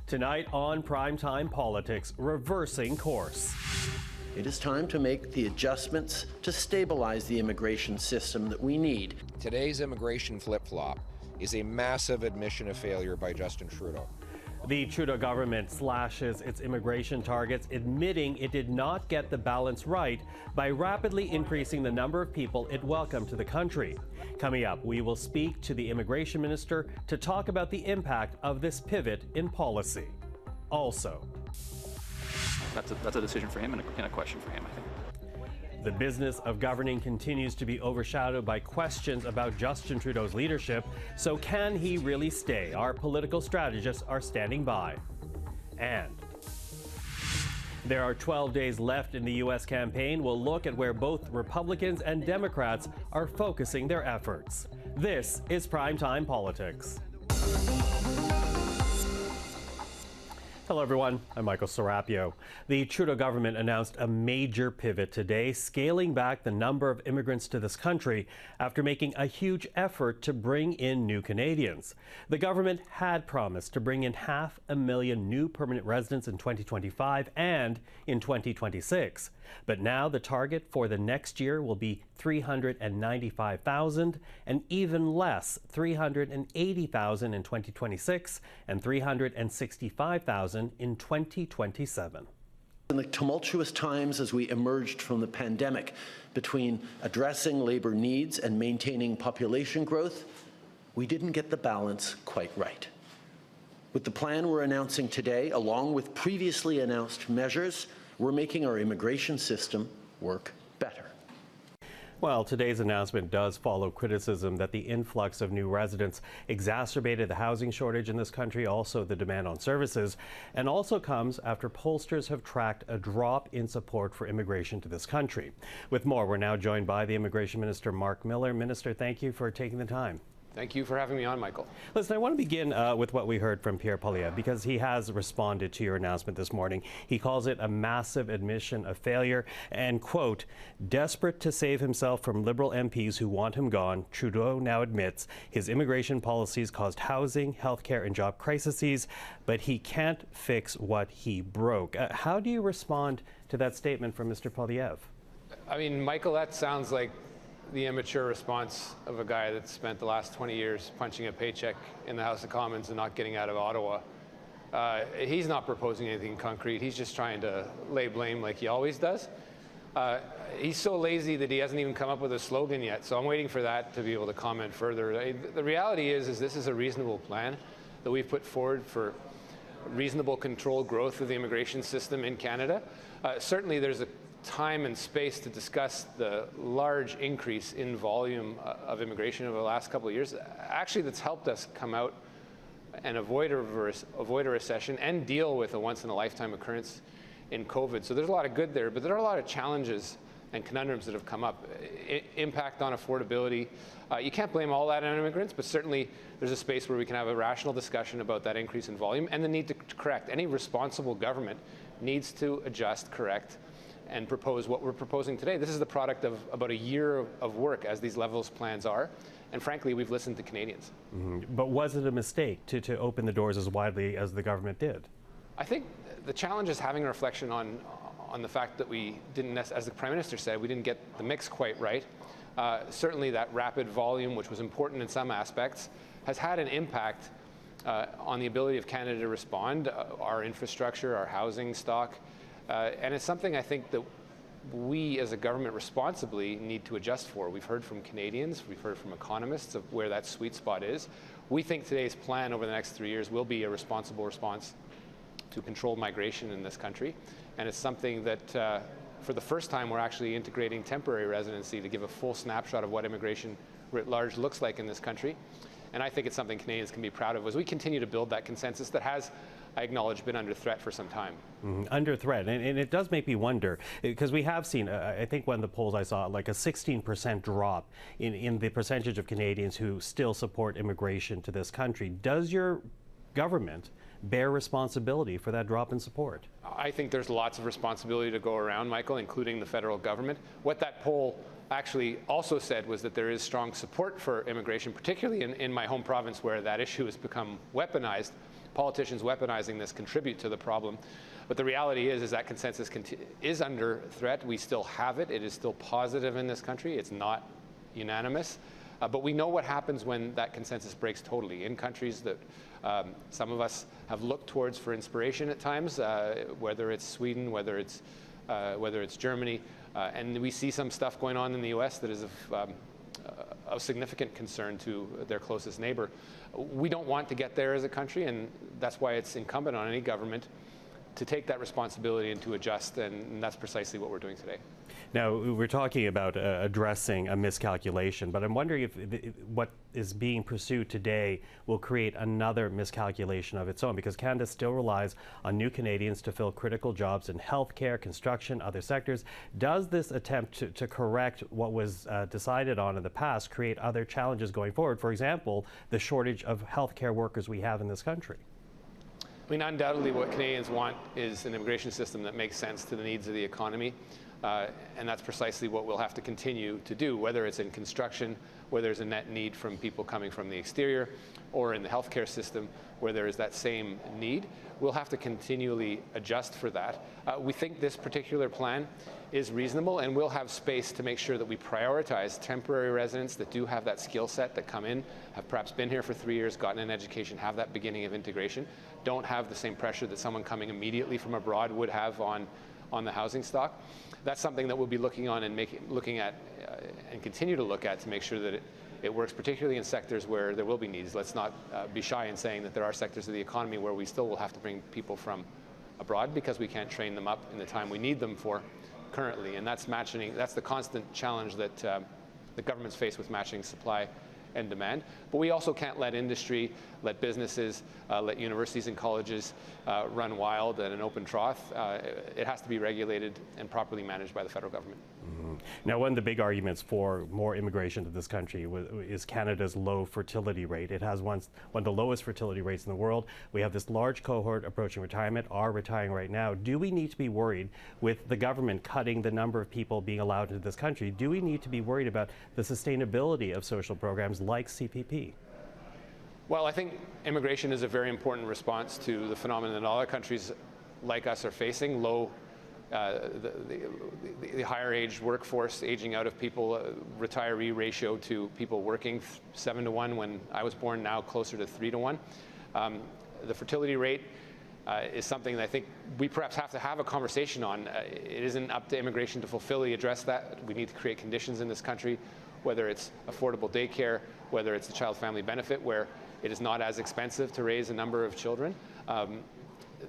Tonight on Primetime Politics, reversing course. It is time to make the adjustments to stabilize the immigration system that we need. Today's immigration flip-flop is a massive admission of failure by Justin Trudeau. The Trudeau government slashes its immigration targets, admitting it did not get the balance right by rapidly increasing the number of people it welcomed to the country. Coming up, we will speak to the immigration minister to talk about the impact of this pivot in policy. Also, that's a decision for him and a question for him, I think. The business of governing continues to be overshadowed by questions about Justin Trudeau's leadership. So can he really stay? Our political strategists are standing by. And there are 12 days left in the U.S. campaign. We'll look at where both Republicans and Democrats are focusing their efforts. This is Primetime Politics. Hello, everyone. I'm Michael Serapio. The Trudeau government announced a major pivot today, scaling back the number of immigrants to this country after making a huge effort to bring in new Canadians. The government had promised to bring in 500,000 new permanent residents in 2025 and in 2026. But now the target for the next year will be 395,000 and even less, 380,000 in 2026 and 365,000 in 2027. In the tumultuous times as we emerged from the pandemic, between addressing labor needs and maintaining population growth, we didn't get the balance quite right. With the plan we're announcing today, along with previously announced measures, we're making our immigration system work better. Well, today's announcement does follow criticism that the influx of new residents exacerbated the housing shortage in this country, also the demand on services, and also comes after pollsters have tracked a drop in support for immigration to this country. With more, we're now joined by the Immigration Minister, Marc Miller. Minister, thank you for taking the time. Thank you for having me on, Michael. Listen, I want to begin with what we heard from Pierre Poilievre, because he has responded to your announcement this morning. He calls it a massive admission of failure and, quote, desperate to save himself from Liberal MPs who want him gone, Trudeau now admits his immigration policies caused housing, healthcare and job crises, but he can't fix what he broke. How do you respond to that statement from Mr. Poilievre? I mean, Michael, that sounds like the immature response of a guy that's spent the last 20 years punching a paycheck in the House of Commons and not getting out of Ottawa. He's not proposing anything concrete. He's just trying to lay blame like he always does. He's so lazy that he hasn't even come up with a slogan yet, so I'm waiting for that to be able to comment further. The reality is this is a reasonable plan that we've put forward for reasonable controlled growth of the immigration system in Canada. Certainly there's a time and space to discuss the large increase in volume of immigration over the last couple of years. Actually, that's helped us come out and avoid a recession and deal with a once-in-a-lifetime occurrence in COVID. So there's a lot of good there, but there are a lot of challenges and conundrums that have come up. Impact on affordability. You can't blame all that on immigrants, but certainly there's a space where we can have a rational discussion about that increase in volume and the need to correct. Any responsible government needs to adjust, correct, and propose what we're proposing today. This is the product of about a year of work, as these levels plans are. And frankly, we've listened to Canadians. Mm-hmm. But was it a mistake to open the doors as widely as the government did? I think the challenge is having a reflection on the fact that we didn't, as the Prime Minister said, we didn't get the mix quite right. Certainly that rapid volume, which was important in some aspects, has had an impact on the ability of Canada to respond, our infrastructure, our housing stock. And it's something I think that we as a government responsibly need to adjust for. We've heard from Canadians, we've heard from economists of where that sweet spot is. We think today's plan over the next 3 years will be a responsible response to controlled migration in this country. And it's something that for the first time we're actually integrating temporary residency to give a full snapshot of what immigration writ large looks like in this country. And I think it's something Canadians can be proud of as we continue to build that consensus that has, I acknowledge, been under threat for some time. Under threat. And it does make me wonder, because we have seen, I think one of the polls I saw, like a 16% drop in the percentage of Canadians who still support immigration to this country. Does your government bear responsibility for that drop in support? I think there's lots of responsibility to go around, Michael, including the federal government. What that poll actually also said was that there is strong support for immigration, particularly in my home province where that issue has become weaponized. politicians weaponizing this contribute to the problem. But the reality is that consensus is under threat. We still have it. It is still positive in this country. It's not unanimous. But we know what happens when that consensus breaks totally. In countries that some of us have looked towards for inspiration at times, whether it's Sweden, whether it's Germany, and we see some stuff going on in the U.S. that is of significant concern to their closest neighbor. We don't want to get there as a country, and that's why it's incumbent on any government to take that responsibility and to adjust, and that's precisely what we're doing today. Now, we're talking about addressing a miscalculation, but I'm wondering if what is being pursued today will create another miscalculation of its own, because Canada still relies on new Canadians to fill critical jobs in healthcare, construction, other sectors. Does this attempt to correct what was decided on in the past create other challenges going forward? For example, the shortage of healthcare workers we have in this country. I mean, undoubtedly what Canadians want is an immigration system that makes sense to the needs of the economy. And that's precisely what we'll have to continue to do, whether it's in construction, where there's a net need from people coming from the exterior, or in the healthcare system, where there is that same need. We'll have to continually adjust for that. We think this particular plan is reasonable, and we'll have space to make sure that we prioritize temporary residents that do have that skill set, that come in, have perhaps been here for 3 years, gotten an education, have that beginning of integration, don't have the same pressure that someone coming immediately from abroad would have on the housing stock. That's something that we'll be looking on and looking at and continue to look at to make sure that it works, particularly in sectors where there will be needs. Let's not be shy in saying that there are sectors of the economy where we still will have to bring people from abroad because we can't train them up in the time we need them for currently. And that's the constant challenge that the governments face with matching supply and demand. But we also can't let industry, let businesses, let universities and colleges run wild at an open trough. It has to be regulated and properly managed by the federal government. Mm-hmm. Now, one of the big arguments for more immigration to this country is Canada's low fertility rate. It has one of the lowest fertility rates in the world. We have this large cohort approaching retirement, are retiring right now. Do we need to be worried with the government cutting the number of people being allowed into this country? Do we need to be worried about the sustainability of social programs like CPP? Well, I think immigration is a very important response to the phenomenon that other countries like us are facing. The higher age workforce, aging out of people, retiree ratio to people working 7 to 1 when I was born, now closer to 3 to 1. The fertility rate is something that I think we perhaps have to have a conversation on. It isn't up to immigration to fully address that. We need to create conditions in this country, whether it's affordable daycare, whether it's the child family benefit, where it is not as expensive to raise a number of children.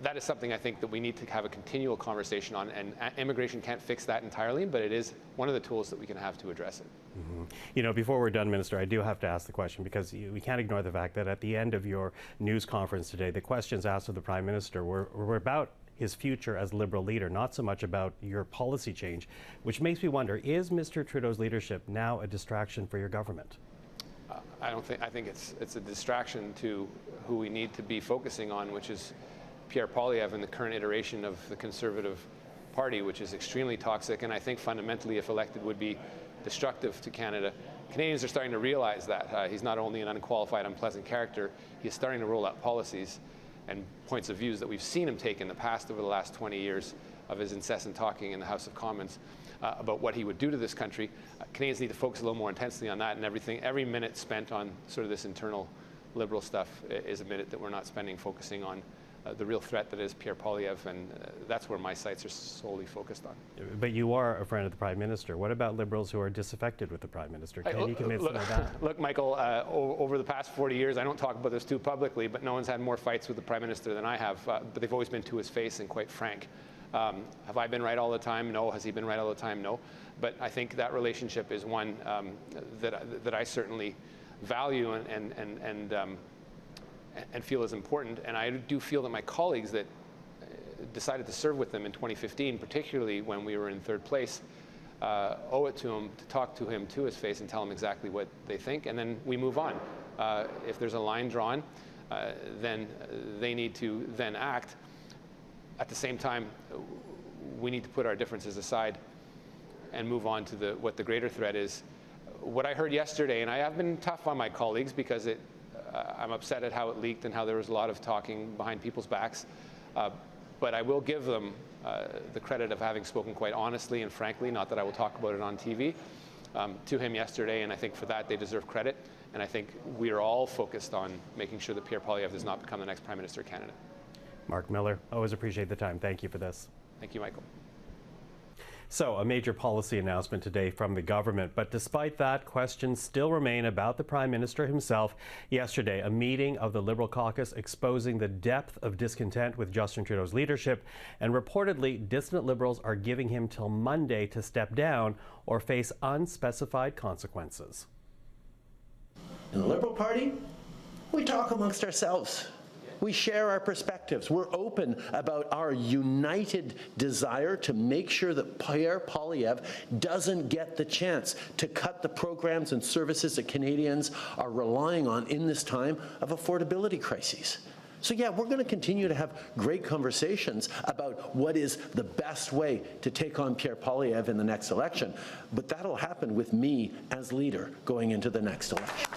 That is something I think that we need to have a continual conversation on, and immigration can't fix that entirely, but it is one of the tools that we can have to address it. Mm-hmm. You know, before we're done, Minister, I do have to ask the question, because we can't ignore the fact that at the end of your news conference today, the questions asked of the Prime Minister were about his future as Liberal leader, not so much about your policy change, which makes me wonder, is Mr. Trudeau's leadership now a distraction for your government? I think it's a distraction to who we need to be focusing on, which is Pierre Poilievre and the current iteration of the Conservative Party, which is extremely toxic, and I think fundamentally, if elected, would be destructive to Canada. Canadians are starting to realize that. He's not only an unqualified, unpleasant character, he's starting to roll out policies and points of views that we've seen him take in the past over the last 20 years of his incessant talking in the House of Commons about what he would do to this country. Canadians need to focus a little more intensely on that, and every minute spent on sort of this internal Liberal stuff is a minute that we're not spending focusing on the real threat that is Pierre Poilievre, and that's where my sights are solely focused on. But you are a friend of the Prime Minister. What about Liberals who are disaffected with the Prime Minister? Can you convince them of that? Look, Michael, over the past 40 years, I don't talk about this too publicly, but no one's had more fights with the Prime Minister than I have, but they've always been to his face and quite frank. Have I been right all the time? No. Has he been right all the time? No. But I think that relationship is one that I certainly value and feel is important. And I do feel that my colleagues that decided to serve with them in 2015, particularly when we were in third place, owe it to him to talk to him to his face and tell him exactly what they think, and then we move on. If there's a line drawn, then they need to then act. At the same time, we need to put our differences aside and move on to what the greater threat is. What I heard yesterday, and I have been tough on my colleagues because I'm upset at how it leaked and how there was a lot of talking behind people's backs. But I will give them the credit of having spoken quite honestly and frankly, not that I will talk about it on TV, to him yesterday, and I think for that they deserve credit. And I think we are all focused on making sure that Pierre Poilievre does not become the next Prime Minister candidate. Marc Miller, always appreciate the time. Thank you for this. Thank you, Michael. So, a major policy announcement today from the government, but despite that, questions still remain about the Prime Minister himself. Yesterday, a meeting of the Liberal caucus exposing the depth of discontent with Justin Trudeau's leadership, and reportedly, dissident Liberals are giving him till Monday to step down or face unspecified consequences. In the Liberal Party, we talk amongst ourselves. We share our perspectives. We're open about our united desire to make sure that Pierre Poilievre doesn't get the chance to cut the programs and services that Canadians are relying on in this time of affordability crises. So yeah, we're going to continue to have great conversations about what is the best way to take on Pierre Poilievre in the next election. But that'll happen with me as leader going into the next election.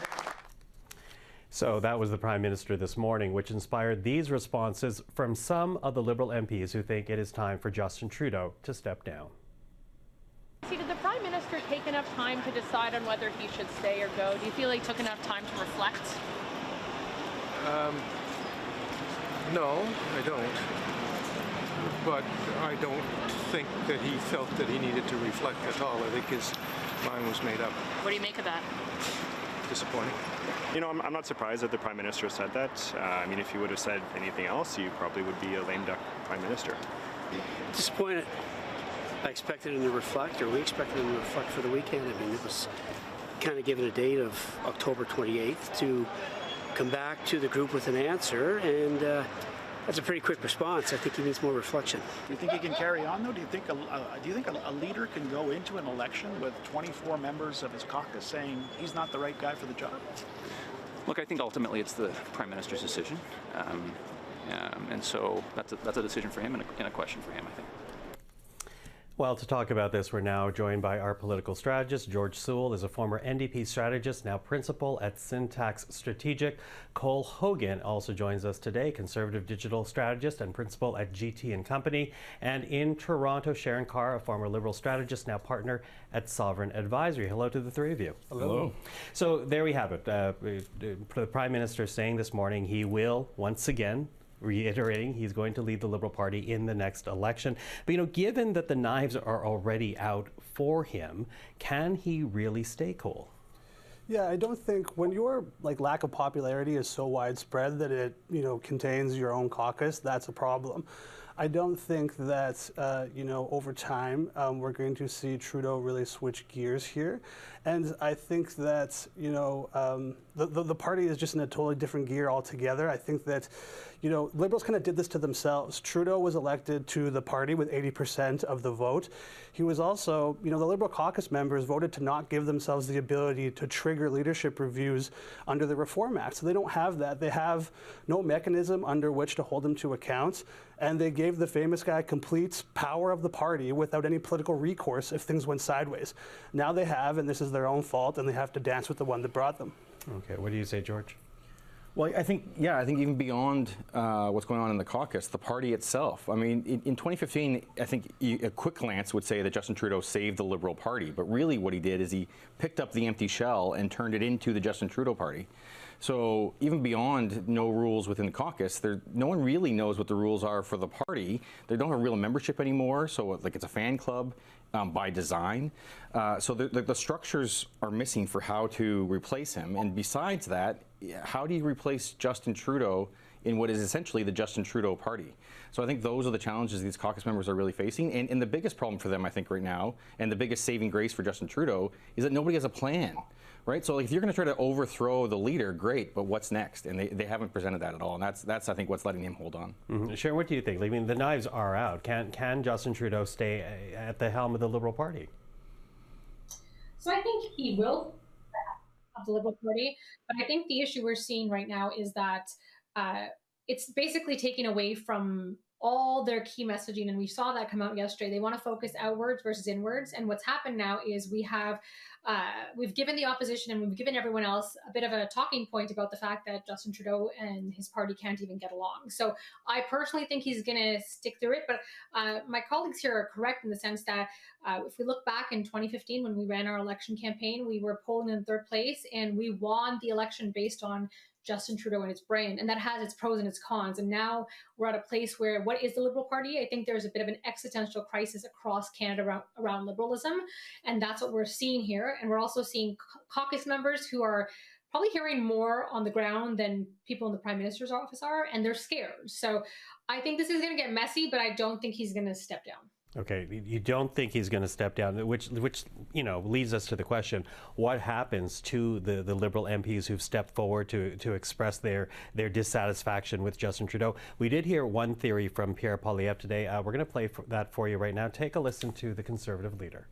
So that was the Prime Minister this morning, which inspired these responses from some of the Liberal MPs who think it is time for Justin Trudeau to step down. Did the Prime Minister take enough time to decide on whether he should stay or go? Do you feel he took enough time to reflect? No, I don't. But I don't think that he felt that he needed to reflect at all. I think his mind was made up. What do you make of that? Disappointing. You know, I'm not surprised that the Prime Minister said that. I mean, if he would have said anything else, you probably would be a lame duck Prime Minister. Disappointed. I expected him to reflect, or we expected him to reflect for the weekend. I mean, it was kind of given a date of October 28th to come back to the group with an answer, and that's a pretty quick response. I think he needs more reflection. Do you think he can carry on, though? Do you think a leader can go into an election with 24 members of his caucus saying he's not the right guy for the job? Look, I think ultimately it's the Prime Minister's decision, and so that's a decision for him and a question for him, I think. Well, to talk about this, we're now joined by our political strategist. George Soule is a former NDP strategist, now principal at Syntax Strategic. Hogan also joins us today, conservative digital strategist and principal at GT & Company. And in Toronto, Sharan, a former Liberal strategist, now partner at Sovereign Advisory. Hello to the three of you. Hello. So there we have it. The Prime Minister saying this morning he will once again reiterating he's going to lead the Liberal Party in the next election. But, you know, given that the knives are already out for him, can he really stay cool? Yeah, I don't think when your lack of popularity is so widespread that it, contains your own caucus, that's a problem. I don't think that, over time, we're going to see Trudeau really switch gears here. And I think that, the party is just in a totally different gear altogether. I think that, Liberals kind of did this to themselves. Trudeau was elected to the party with 80% of the vote. He was also, the Liberal caucus members voted to not give themselves the ability to trigger leadership reviews under the Reform Act. So they don't have that. They have no mechanism under which to hold him to account. And they gave the famous guy complete power of the party without any political recourse if things went sideways. Now they have, and this is their own fault, and they have to dance with the one that brought them. Okay, what do you say, George? Well, I think even beyond what's going on in the caucus, the party itself. I mean, in 2015, I think a quick glance would say that Justin Trudeau saved the Liberal Party. But really what he did is he picked up the empty shell and turned it into the Justin Trudeau Party. So even beyond no rules within the caucus, no one really knows what the rules are for the party. They don't have real membership anymore, so it's a fan club by design. So the structures are missing for how to replace him. And besides that, how do you replace Justin Trudeau in what is essentially the Justin Trudeau Party? So I think those are the challenges these caucus members are really facing. And the biggest problem for them, I think, right now, and the biggest saving grace for Justin Trudeau, is that nobody has a plan. Right, so if you're going to try to overthrow the leader, great, but what's next? And they haven't presented that at all, and that's I think what's letting him hold on. Mm-hmm. Sharon, what do you think? I mean, the knives are out. Can Justin Trudeau stay at the helm of the Liberal Party? So I think he will have the Liberal Party, but I think the issue we're seeing right now is that it's basically taking away from all their key messaging, and we saw that come out yesterday. They want to focus outwards versus inwards, and what's happened now is we've given the opposition and we've given everyone else a bit of a talking point about the fact that Justin Trudeau and his party can't even get along. So I personally think he's going to stick through it, but my colleagues here are correct in the sense that if we look back in 2015 when we ran our election campaign, we were polling in third place and we won the election based on Justin Trudeau and his brain, and that has its pros and its cons. And now we're at a place where what is the Liberal Party? I think there's a bit of an existential crisis across Canada around liberalism, and that's what we're seeing here. And we're also seeing caucus members who are probably hearing more on the ground than people in the Prime Minister's office are, and they're scared. So I think this is going to get messy, but I don't think he's going to step down. Okay, you don't think he's going to step down, which leads us to the question: what happens to the Liberal MPs who've stepped forward to express their dissatisfaction with Justin Trudeau? We did hear one theory from Pierre Poilievre today. We're going to play that for you right now. Take a listen to the Conservative leader.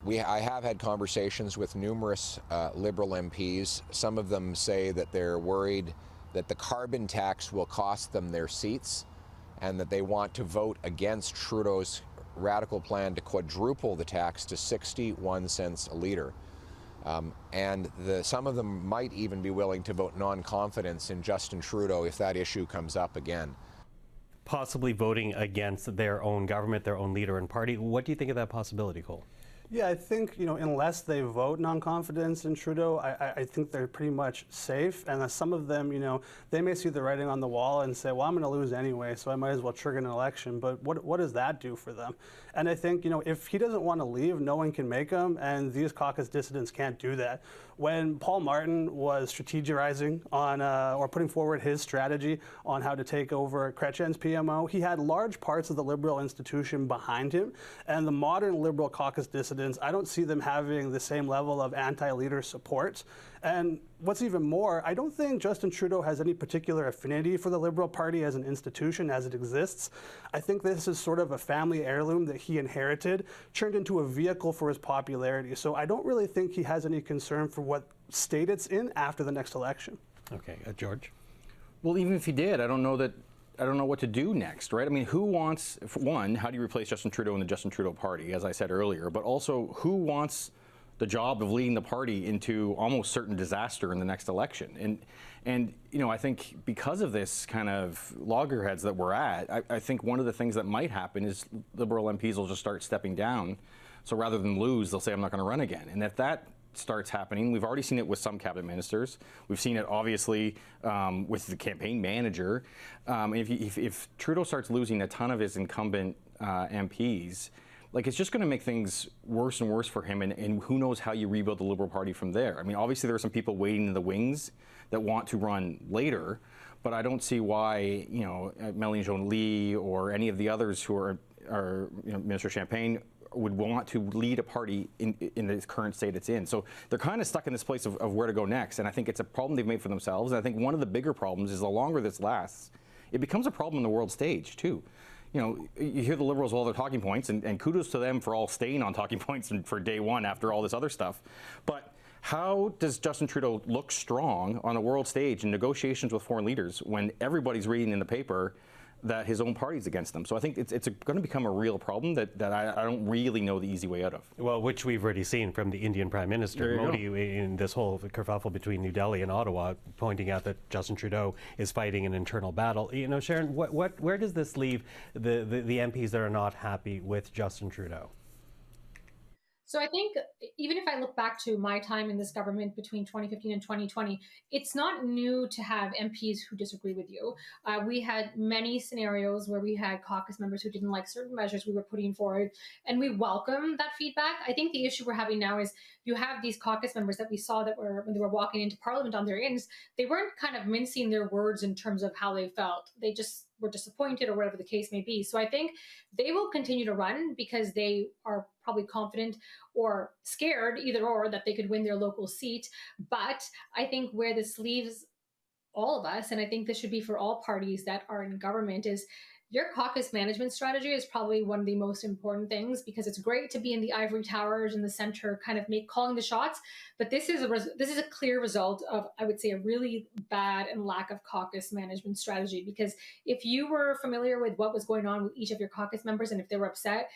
I have had conversations with numerous Liberal MPs. Some of them say that they're worried that the carbon tax will cost them their seats, and that they want to vote against Trudeau's radical plan to quadruple the tax to 61 cents a litre. And some of them might even be willing to vote non-confidence in Justin Trudeau if that issue comes up again. Possibly voting against their own government, their own leader and party. What do you think of that possibility, Cole? Yeah, I think, unless they vote non-confidence in Trudeau, I think they're pretty much safe. And some of them, they may see the writing on the wall and say, well, I'm going to lose anyway, so I might as well trigger an election. But what does that do for them? And I think, if he doesn't want to leave, no one can make him, and these caucus dissidents can't do that. When Paul Martin was strategizing on, or putting forward his strategy on how to take over Chrétien's PMO, he had large parts of the Liberal institution behind him. And the modern Liberal caucus dissidents, I don't see them having the same level of anti-leader support. And what's even more, I don't think Justin Trudeau has any particular affinity for the Liberal Party as an institution as it exists. I think this is sort of a family heirloom that he inherited, turned into a vehicle for his popularity. So I don't really think he has any concern for what state it's in after the next election. Okay, George? Well, even if he did, I don't know what to do next, right? I mean, who wants, one, how do you replace Justin Trudeau in the Justin Trudeau party, as I said earlier, but also who wants the job of leading the party into almost certain disaster in the next election? And I think because of this kind of loggerheads that we're at, I think one of the things that might happen is Liberal MPs will just start stepping down. So rather than lose, they'll say, I'm not going to run again. And if that starts happening, we've already seen it with some cabinet ministers. We've seen it obviously with the campaign manager. If Trudeau starts losing a ton of his incumbent MPs, it's just going to make things worse and worse for him, and who knows how you rebuild the Liberal Party from there. I mean, obviously there are some people waiting in the wings that want to run later, but I don't see why, Melanie Joly or any of the others who are Minister Champagne would want to lead a party in the current state it's in. So they're kind of stuck in this place of where to go next, and I think it's a problem they've made for themselves. And I think one of the bigger problems is the longer this lasts, it becomes a problem on the world stage too. You hear the Liberals, all their talking points, and kudos to them for all staying on talking points for day one after all this other stuff. But how does Justin Trudeau look strong on a world stage in negotiations with foreign leaders when everybody's reading in the paper that his own party's against them? So I think it's going to become a real problem that I don't really know the easy way out of. Well, which we've already seen from the Indian Prime Minister Modi in this whole kerfuffle between New Delhi and Ottawa, pointing out that Justin Trudeau is fighting an internal battle. Sharan, where does this leave the MPs that are not happy with Justin Trudeau? So I think even if I look back to my time in this government between 2015 and 2020, it's not new to have MPs who disagree with you. We had many scenarios where we had caucus members who didn't like certain measures we were putting forward, and we welcome that feedback. I think the issue we're having now is you have these caucus members that we saw that when they were walking into Parliament on their ends, they weren't kind of mincing their words in terms of how they felt. They just were disappointed or whatever the case may be. So I think they will continue to run because they are probably confident or scared, either or, that they could win their local seat. But I think where this leaves all of us, and I think this should be for all parties that are in government, is your caucus management strategy is probably one of the most important things, because it's great to be in the ivory towers in the center, kind of calling the shots. But this is a clear result of, I would say, a really bad and lack of caucus management strategy. Because if you were familiar with what was going on with each of your caucus members and if they were upset,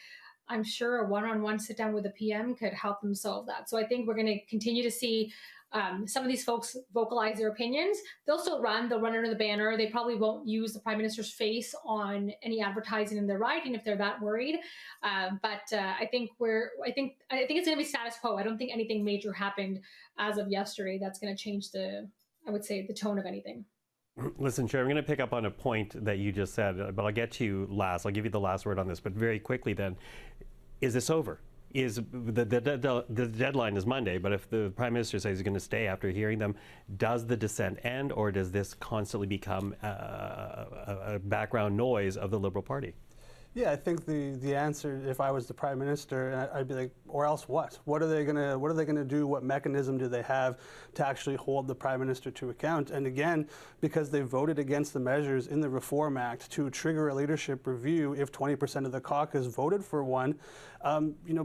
I'm sure a one-on-one sit down with a PM could help them solve that. So I think we're going to continue to see some of these folks vocalize their opinions. They'll still run. They'll run under the banner. They probably won't use the Prime Minister's face on any advertising in their riding if they're that worried. But I think it's going to be status quo. I don't think anything major happened as of yesterday that's going to change the tone of anything. Listen, Sharan, I'm going to pick up on a point that you just said, but I'll get to you last. I'll give you the last word on this, but very quickly then, is this over? Is the deadline is Monday, but if the Prime Minister says he's going to stay after hearing them, does the dissent end, or does this constantly become a background noise of the Liberal Party? Yeah, I think the answer, if I was the Prime Minister, I'd be like, or else what? What are they gonna do? What mechanism do they have to actually hold the Prime Minister to account? And again, because they voted against the measures in the Reform Act to trigger a leadership review if 20% of the caucus voted for one,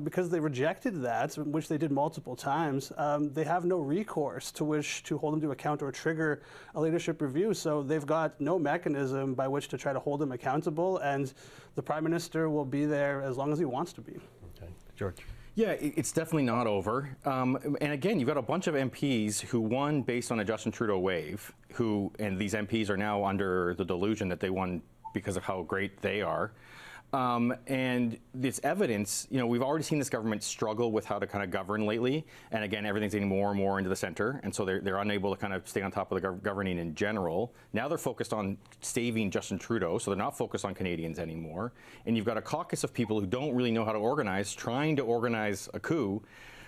because they rejected that, which they did multiple times, they have no recourse to which to hold them to account or trigger a leadership review. So they've got no mechanism by which to try to hold them accountable, and the Prime Minister will be there as long as he wants to be. Okay, George. Yeah, it's definitely not over. And again, you've got a bunch of MPs who won based on a Justin Trudeau wave, and these MPs are now under the delusion that they won because of how great they are. And this evidence, we've already seen this government struggle with how to kind of govern lately. And again, everything's getting more and more into the center. And so they're unable to kind of stay on top of the governing in general. Now they're focused on staving Justin Trudeau, so they're not focused on Canadians anymore. And you've got a caucus of people who don't really know how to organize, trying to organize a coup.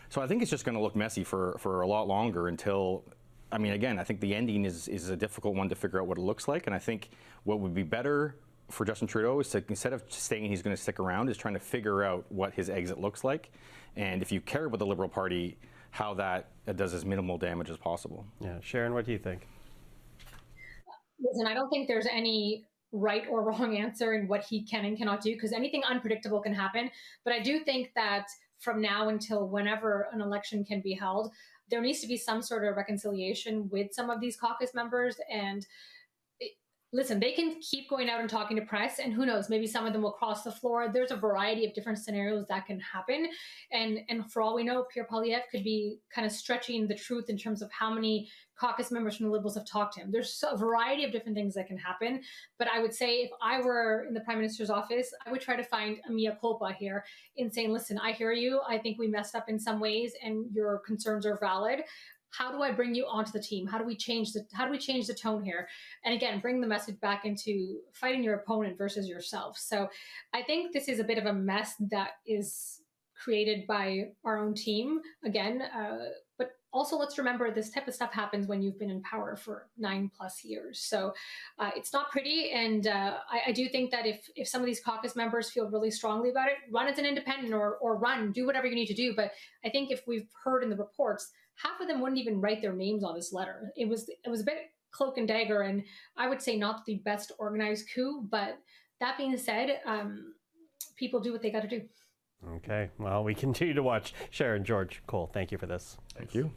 So I think it's just going to look messy for a lot longer until, again, I think the ending is a difficult one to figure out what it looks like. And I think what would be better for Justin Trudeau is to, instead of saying he's going to stick around, is trying to figure out what his exit looks like. And if you care about the Liberal Party, how that does as minimal damage as possible. Yeah. Sharan, what do you think? Listen, I don't think there's any right or wrong answer in what he can and cannot do, because anything unpredictable can happen. But I do think that from now until whenever an election can be held, there needs to be some sort of reconciliation with some of these caucus members. And listen, they can keep going out and talking to press, and who knows, maybe some of them will cross the floor. There's a variety of different scenarios that can happen. And for all we know, Pierre Poilievre could be kind of stretching the truth in terms of how many caucus members from the Liberals have talked to him. There's a variety of different things that can happen. But I would say if I were in the Prime Minister's office, I would try to find a mea culpa here in saying, listen, I hear you. I think we messed up in some ways and your concerns are valid. How do I bring you onto the team? How do we change the tone here? And again, bring the message back into fighting your opponent versus yourself. So I think this is a bit of a mess that is created by our own team again. But also let's remember this type of stuff happens when you've been in power for 9+ years. So it's not pretty. And I do think that if some of these caucus members feel really strongly about it, run as an independent or do whatever you need to do. But I think if we've heard in the reports, half of them wouldn't even write their names on this letter. It was a bit cloak and dagger, and I would say not the best organized coup. But that being said, people do what they got to do. Okay, well, we continue to watch. Sharan, George, Cole, thank you for this. Thank you.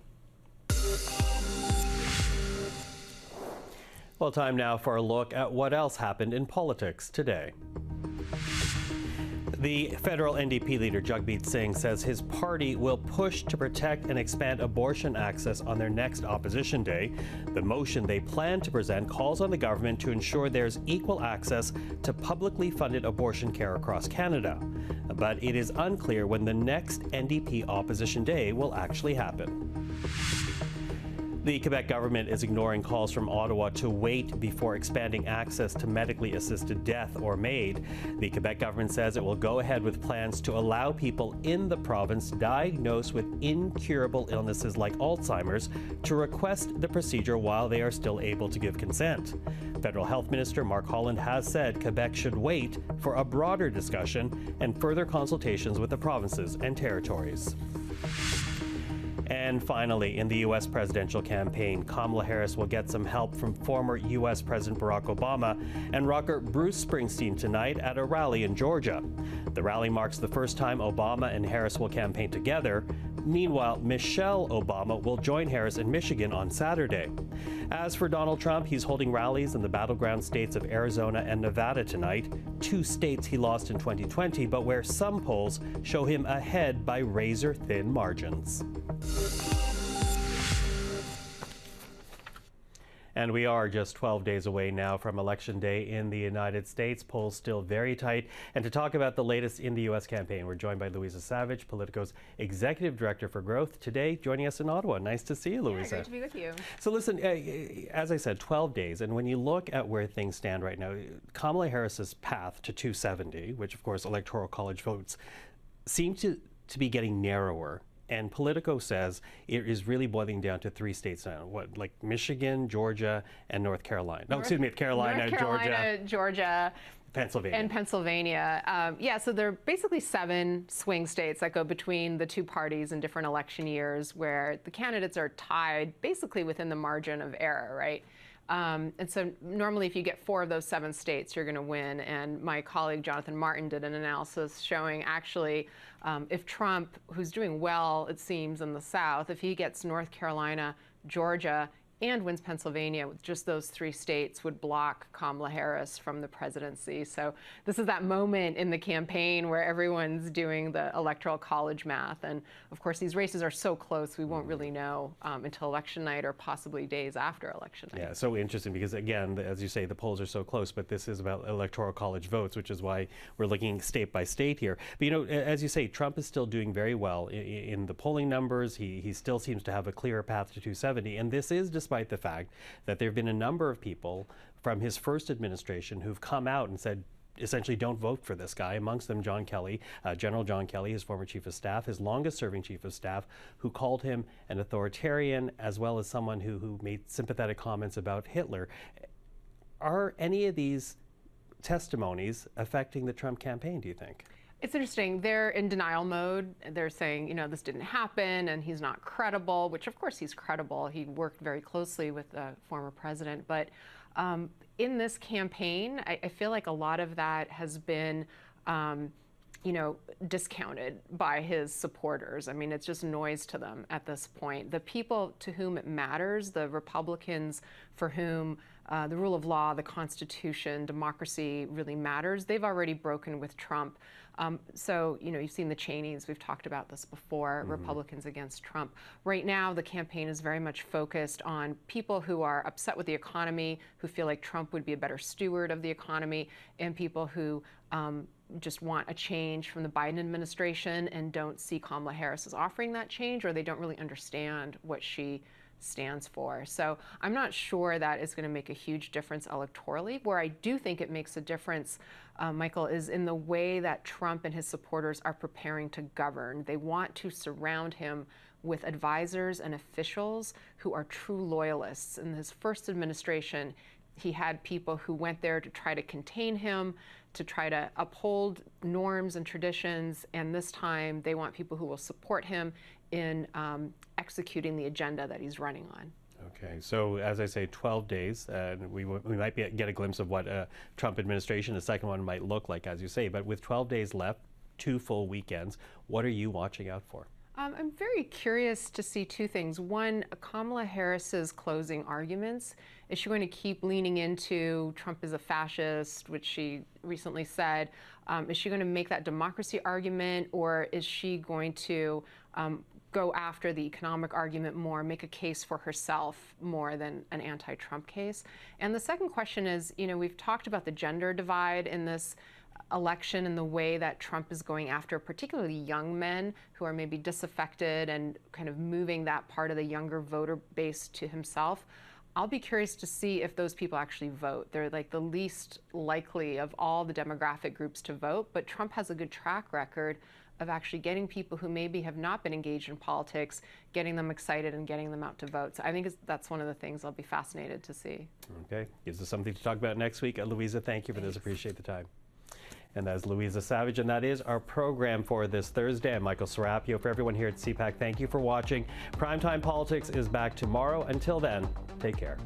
Well, time now for a look at what else happened in politics today. The federal NDP leader, Jagmeet Singh, says his party will push to protect and expand abortion access on their next opposition day. The motion they plan to present calls on the government to ensure there's equal access to publicly funded abortion care across Canada. But it is unclear when the next NDP opposition day will actually happen. The Quebec government is ignoring calls from Ottawa to wait before expanding access to medically assisted death or MAID. The Quebec government says it will go ahead with plans to allow people in the province diagnosed with incurable illnesses like Alzheimer's to request the procedure while they are still able to give consent. Federal Health Minister Marc Miller has said Quebec should wait for a broader discussion and further consultations with the provinces and territories. And finally, in the U.S. presidential campaign, Kamala Harris will get some help from former U.S. President Barack Obama and rocker Bruce Springsteen tonight at a rally in Georgia. The rally marks the first time Obama and Harris will campaign together. Meanwhile, Michelle Obama will join Harris in Michigan on Saturday. As for Donald Trump, he's holding rallies in the battleground states of Arizona and Nevada tonight, 2 states he lost in 2020, but where some polls show him ahead by razor-thin margins. And we are just 12 days away now from Election Day in the United States. Polls still very tight. And to talk about the latest in the U.S. campaign, we're joined by Luiza Savage, Politico's Executive Director for Growth, today joining us in Ottawa. Nice to see you, Luiza. Yeah, great to be with you. So listen, as I said, 12 days. And when you look at where things stand right now, Kamala Harris's path to 270, which of course Electoral College votes, seem to be getting narrower. And Politico says it is really boiling down to 3 states now. What, like Michigan, Georgia, and North Carolina? No, excuse me, Carolina, Georgia, Pennsylvania. And Pennsylvania. Yeah, so there are basically 7 swing states that go between the 2 parties in different election years where the candidates are tied basically within the margin of error, right? And so normally if you get 4 of those 7 states, you're going to win. And my colleague Jonathan Martin did an analysis showing actually if Trump, who's doing well, it seems, in the South, if he gets North Carolina, Georgia, and wins Pennsylvania, with just those 3 states would block Kamala Harris from the presidency. So this is that moment in the campaign where everyone's doing the electoral college math. And of course, these races are so close, we won't really know until election night or possibly days after election night. Yeah, so interesting because, again, as you say, the polls are so close, but this is about electoral college votes, which is why we're looking state by state here. But, you know, as you say, Trump is still doing very well in the polling numbers. He still seems to have a clearer path to 270. And this is despite the fact that there have been a number of people from his first administration who've come out and said, essentially, don't vote for this guy. Amongst them, John Kelly, General John Kelly, his former chief of staff, his longest-serving chief of staff, who called him an authoritarian, as well as someone who made sympathetic comments about Hitler. Are any of these testimonies affecting the Trump campaign, do you think? It's interesting. They're in denial mode. They're saying, you know, this didn't happen and he's not credible, which of course he's credible. He worked very closely with the former president. But in this campaign, I feel like a lot of that has been, you know, discounted by his supporters. I mean, it's just noise to them at this point. The people to whom it matters, the Republicans for whom the rule of law, the Constitution, democracy really matters, they've already broken with Trump. So, you know, you've seen the Cheneys, we've talked about this before, Republicans against Trump. Right now, the campaign is very much focused on people who are upset with the economy, who feel like Trump would be a better steward of the economy, and people who just want a change from the Biden administration and don't see Kamala Harris as offering that change, or they don't really understand what she stands for. So I'm not sure that is going to make a huge difference electorally. Where I do think it makes a difference, Michael, is in the way that Trump and his supporters are preparing to govern. They want to surround him with advisors and officials who are true loyalists. In his first administration, he had people who went there to try to contain him, to try to uphold norms and traditions, and this time they want people who will support him in executing the agenda that he's running on. Okay, so as I say, 12 days, and we might get a glimpse of what a Trump administration, the second one, might look like, as you say, but with 12 days left, 2 full weekends, what are you watching out for? I'm very curious to see 2 things. One, Kamala Harris's closing arguments. Is she going to keep leaning into Trump is a fascist, which she recently said? Is she going to make that democracy argument, or is she going to go after the economic argument more, make a case for herself more than an anti-Trump case? And the second question is, you know, we've talked about the gender divide in this election and the way that Trump is going after particularly young men who are maybe disaffected and kind of moving that part of the younger voter base to himself. I'll be curious to see if those people actually vote. They're like the least likely of all the demographic groups to vote, but Trump has a good track record of actually getting people who maybe have not been engaged in politics, getting them excited and getting them out to vote. So I think that's one of the things I'll be fascinated to see. Okay, gives us something to talk about next week. Luiza, thank you for this. Appreciate the time. And that is Luiza Savage, and that is our program for this Thursday. I'm Michael Serapio. For everyone here at CPAC, thank you for watching. Primetime Politics is back tomorrow. Until then, take care.